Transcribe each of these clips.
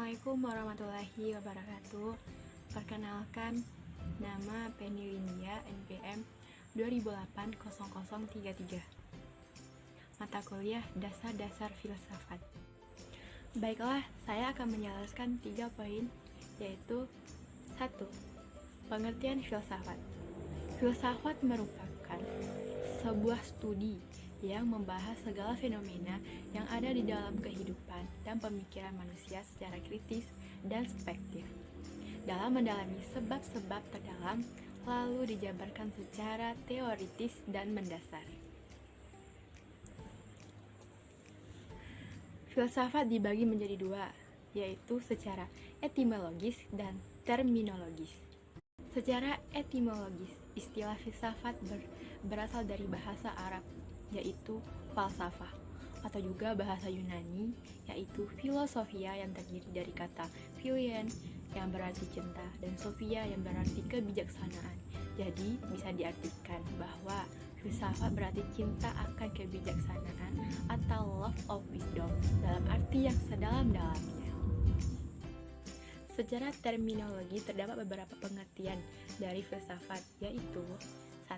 Assalamualaikum warahmatullahi wabarakatuh. Perkenalkan, nama Penny Lindia, NPM 2008-0033. Mata kuliah Dasar-Dasar Filsafat. Baiklah, saya akan menjelaskan 3 poin, yaitu 1. Pengertian filsafat. Filsafat merupakan sebuah studi yang membahas segala fenomena yang ada di dalam kehidupan dan pemikiran manusia secara kritis dan spektif. Dalam mendalami sebab-sebab terdalam, lalu dijabarkan secara teoritis dan mendasar. Filsafat dibagi menjadi 2, yaitu secara etimologis dan terminologis. Secara etimologis, istilah filsafat berasal dari bahasa Arab, yaitu falsafah, atau juga bahasa Yunani, yaitu filosofia yang terdiri dari kata philien yang berarti cinta dan sophia yang berarti kebijaksanaan. Jadi bisa diartikan bahwa filsafat berarti cinta akan kebijaksanaan atau love of wisdom dalam arti yang sedalam-dalamnya. Secara terminologi terdapat beberapa pengertian dari filsafat, yaitu 1.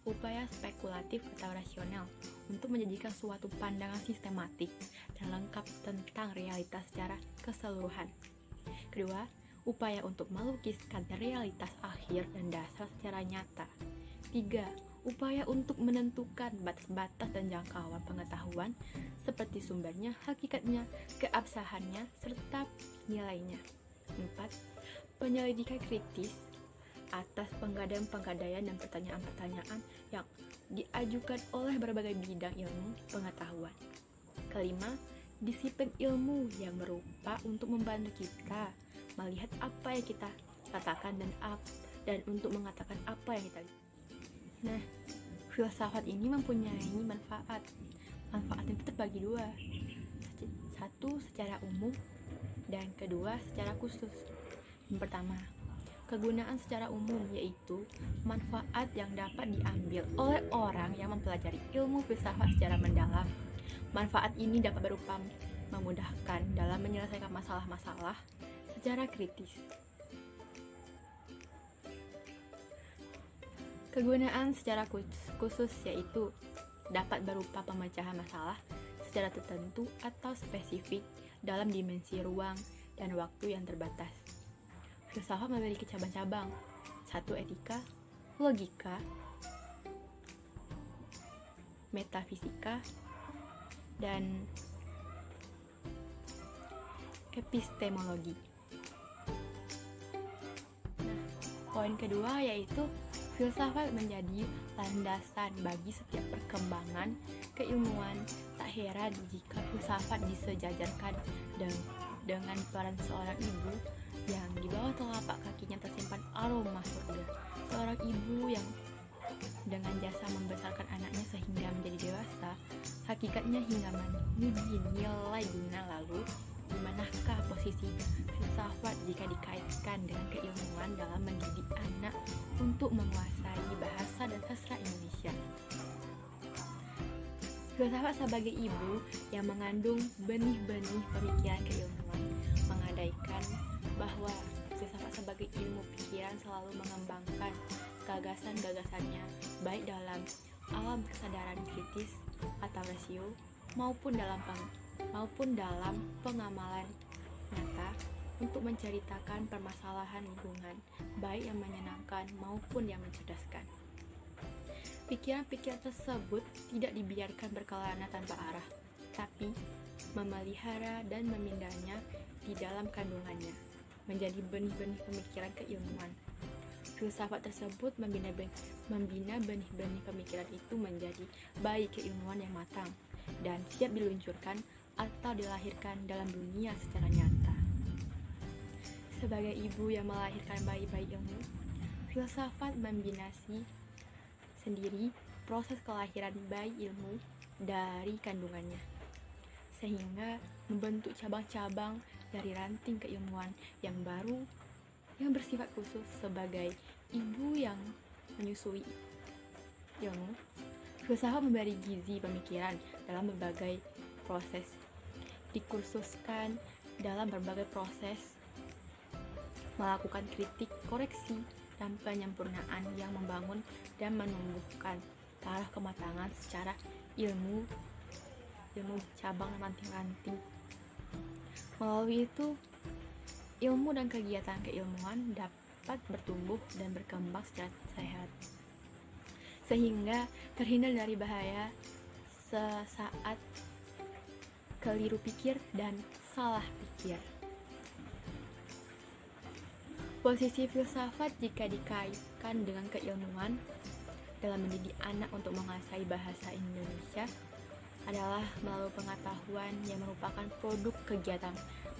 Upaya spekulatif atau rasional untuk menjadikan suatu pandangan sistematik dan lengkap tentang realitas secara keseluruhan. Kedua, upaya untuk melukiskan realitas akhir dan dasar secara nyata. 3. Upaya untuk menentukan batas-batas dan jangkauan pengetahuan seperti sumbernya, hakikatnya, keabsahannya, serta nilainya. 4. Penyelidikan kritis atas penggadaian-penggadaian dan pertanyaan-pertanyaan yang diajukan oleh berbagai bidang ilmu pengetahuan. Kelima, disiplin ilmu yang berupa untuk membantu kita melihat apa yang kita katakan dan untuk mengatakan apa yang kita lihat. Nah, filsafat ini mempunyai manfaat. Manfaatnya itu terbagi 2. 1 secara umum dan kedua secara khusus. Yang pertama, kegunaan secara umum, yaitu manfaat yang dapat diambil oleh orang yang mempelajari ilmu filsafat secara mendalam. Manfaat ini dapat berupa memudahkan dalam menyelesaikan masalah-masalah secara kritis. Kegunaan secara khusus yaitu dapat berupa pemecahan masalah secara tertentu atau spesifik dalam dimensi ruang dan waktu yang terbatas. Filsafat memiliki cabang-cabang. 1. Etika, logika, metafisika, dan epistemologi. Poin kedua yaitu filsafat menjadi landasan bagi setiap perkembangan keilmuan. Tak heran jika filsafat disejajarkan dengan peran seorang ibu yang di bawah telapak kakinya tersimpan aroma surga. Seorang ibu yang dengan jasa membesarkan anaknya sehingga menjadi dewasa, hakikatnya hingga menguji nilai guna. Lalu, di manakah posisi filsafat jika dikaitkan dengan keilmuan dalam mendidik anak untuk menguasai bahasa dan sastra Indonesia? Filsafat sebagai ibu yang mengandung benih-benih pemikiran keilmuan, mengandaikan bahwa filsafat sebagai ilmu pikiran selalu mengembangkan gagasan-gagasannya baik dalam alam kesadaran kritis atau rasio maupun dalam pengamalan nyata untuk menceritakan permasalahan lingkungan baik yang menyenangkan maupun yang mencerdaskan. Pikiran-pikiran tersebut tidak dibiarkan berkelana tanpa arah, tapi memelihara dan memindahnya di dalam kandungannya menjadi benih-benih pemikiran keilmuan. Filsafat tersebut membina benih-benih pemikiran itu menjadi bayi keilmuan yang matang dan siap diluncurkan atau dilahirkan dalam dunia secara nyata. Sebagai ibu yang melahirkan bayi-bayi ilmu, filsafat membinasi sendiri proses kelahiran bayi ilmu dari kandungannya, sehingga membentuk cabang-cabang dari ranting keilmuan yang baru yang bersifat khusus. Sebagai ibu yang menyusui ilmu, filsafat memberi gizi pemikiran dalam berbagai proses, dikursuskan dalam berbagai proses melakukan kritik, koreksi, dan penyempurnaan yang membangun dan menumbuhkan taraf kematangan secara ilmu cabang ranting-ranting. Melalui itu, ilmu dan kegiatan keilmuan dapat bertumbuh dan berkembang secara sehat, sehingga terhindar dari bahaya sesaat keliru pikir dan salah pikir. Posisi filsafat jika dikaitkan dengan keilmuan dalam mendidik anak untuk menguasai bahasa Indonesia adalah melalui pengetahuan yang merupakan produk kegiatan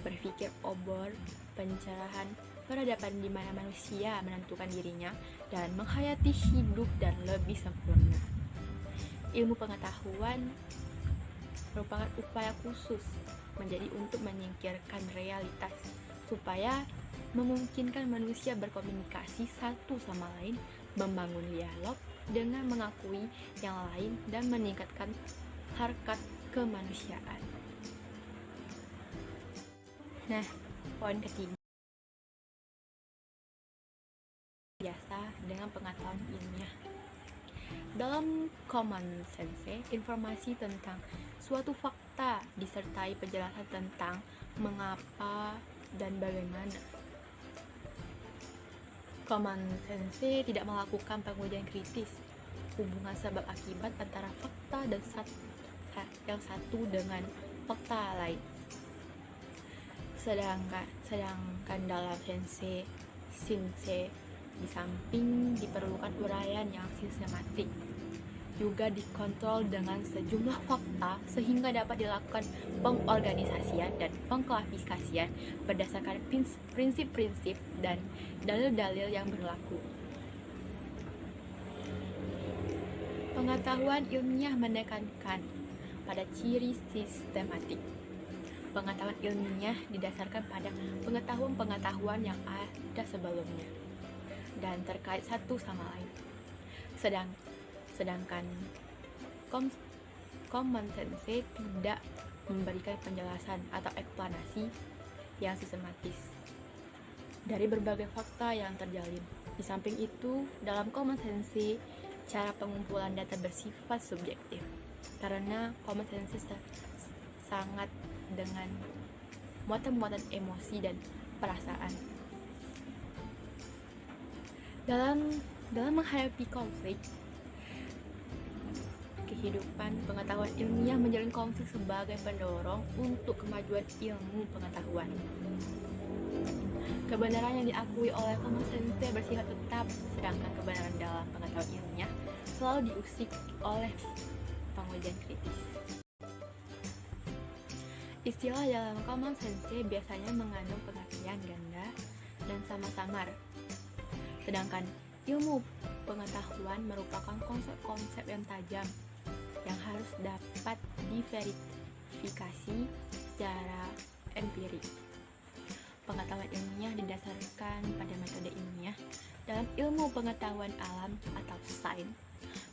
berpikir obor, pencerahan, peradaban di mana manusia menentukan dirinya dan menghayati hidup dan lebih sempurna. Ilmu pengetahuan merupakan upaya khusus menjadi untuk menyingkirkan realitas supaya memungkinkan manusia berkomunikasi satu sama lain, membangun dialog dengan mengakui yang lain dan meningkatkan harkat kemanusiaan. Nah, poin ketiga, biasa dengan pengetahuan ilmiah. Dalam common sense, informasi tentang suatu fakta disertai penjelasan tentang mengapa dan bagaimana. Common sense tidak melakukan pengujian kritis hubungan sebab akibat antara fakta dan yang satu dengan fakta lain. Sedangkan dalam sense di samping diperlukan uraian yang sistematik, juga dikontrol dengan sejumlah fakta sehingga dapat dilakukan pengorganisasian dan pengklasifikasian berdasarkan prinsip-prinsip dan dalil-dalil yang berlaku. Pengetahuan ilmiah menekankan pada ciri sistematik. Pengetahuan ilmiah didasarkan pada pengetahuan yang ada sebelumnya dan terkait satu sama lain. Sedangkan common sense tidak memberikan penjelasan atau eksplanasi yang sistematis dari berbagai fakta yang terjalin. Di samping itu, dalam common sense, cara pengumpulan data bersifat subjektif karena common sense sangat dengan muatan-muatan emosi dan perasaan. Dalam menghadapi konflik kehidupan, pengetahuan ilmiah menjalin konflik sebagai pendorong untuk kemajuan ilmu pengetahuan. Kebenaran yang diakui oleh common sense bersifat tetap, sedangkan kebenaran dalam pengetahuan ilmiah selalu diusik oleh pengujian kritis. Istilah dalam common sense biasanya mengandung pengertian ganda dan samar-samar, sedangkan ilmu pengetahuan merupakan konsep-konsep yang tajam yang harus dapat diverifikasi secara empirik. Pengetahuan ilmiah didasarkan pada metode ilmiah dalam ilmu pengetahuan alam atau sains.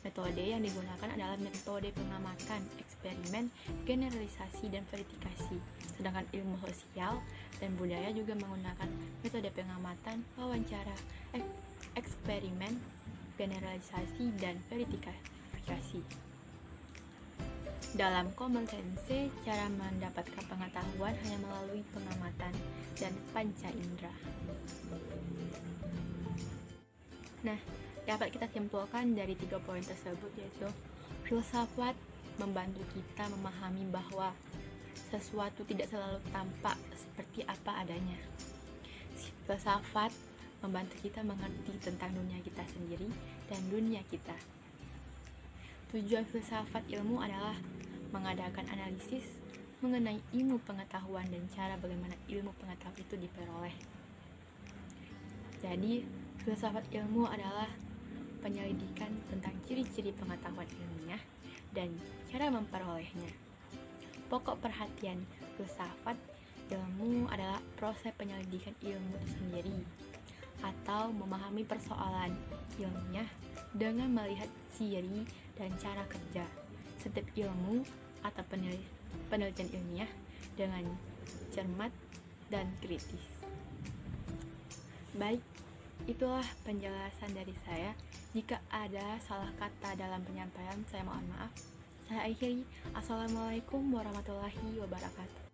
Metode yang digunakan adalah metode pengamatan, eksperimen, generalisasi, dan verifikasi. Sedangkan ilmu sosial dan budaya juga menggunakan metode pengamatan, wawancara, eksperimen, generalisasi, dan verifikasi. Dalam common sense, cara mendapatkan pengetahuan hanya melalui pengamatan dan panca indera. Nah, dapat kita simpulkan dari 3 poin tersebut, yaitu filsafat membantu kita memahami bahwa sesuatu tidak selalu tampak seperti apa adanya. Filsafat membantu kita mengerti tentang dunia kita sendiri dan dunia kita. Tujuan filsafat ilmu adalah mengadakan analisis mengenai ilmu pengetahuan dan cara bagaimana ilmu pengetahuan itu diperoleh. Jadi, filsafat ilmu adalah penyelidikan tentang ciri-ciri pengetahuan ilmiah dan cara memperolehnya. Pokok perhatian filsafat ilmu adalah proses penyelidikan ilmu itu sendiri atau memahami persoalan ilmiah dengan melihat ciri dan cara kerja setiap ilmu atau penelitian ilmiah dengan cermat dan kritis. Baik, itulah penjelasan dari saya. Jika ada salah kata dalam penyampaian, saya mohon maaf. Saya akhiri. Assalamualaikum warahmatullahi wabarakatuh.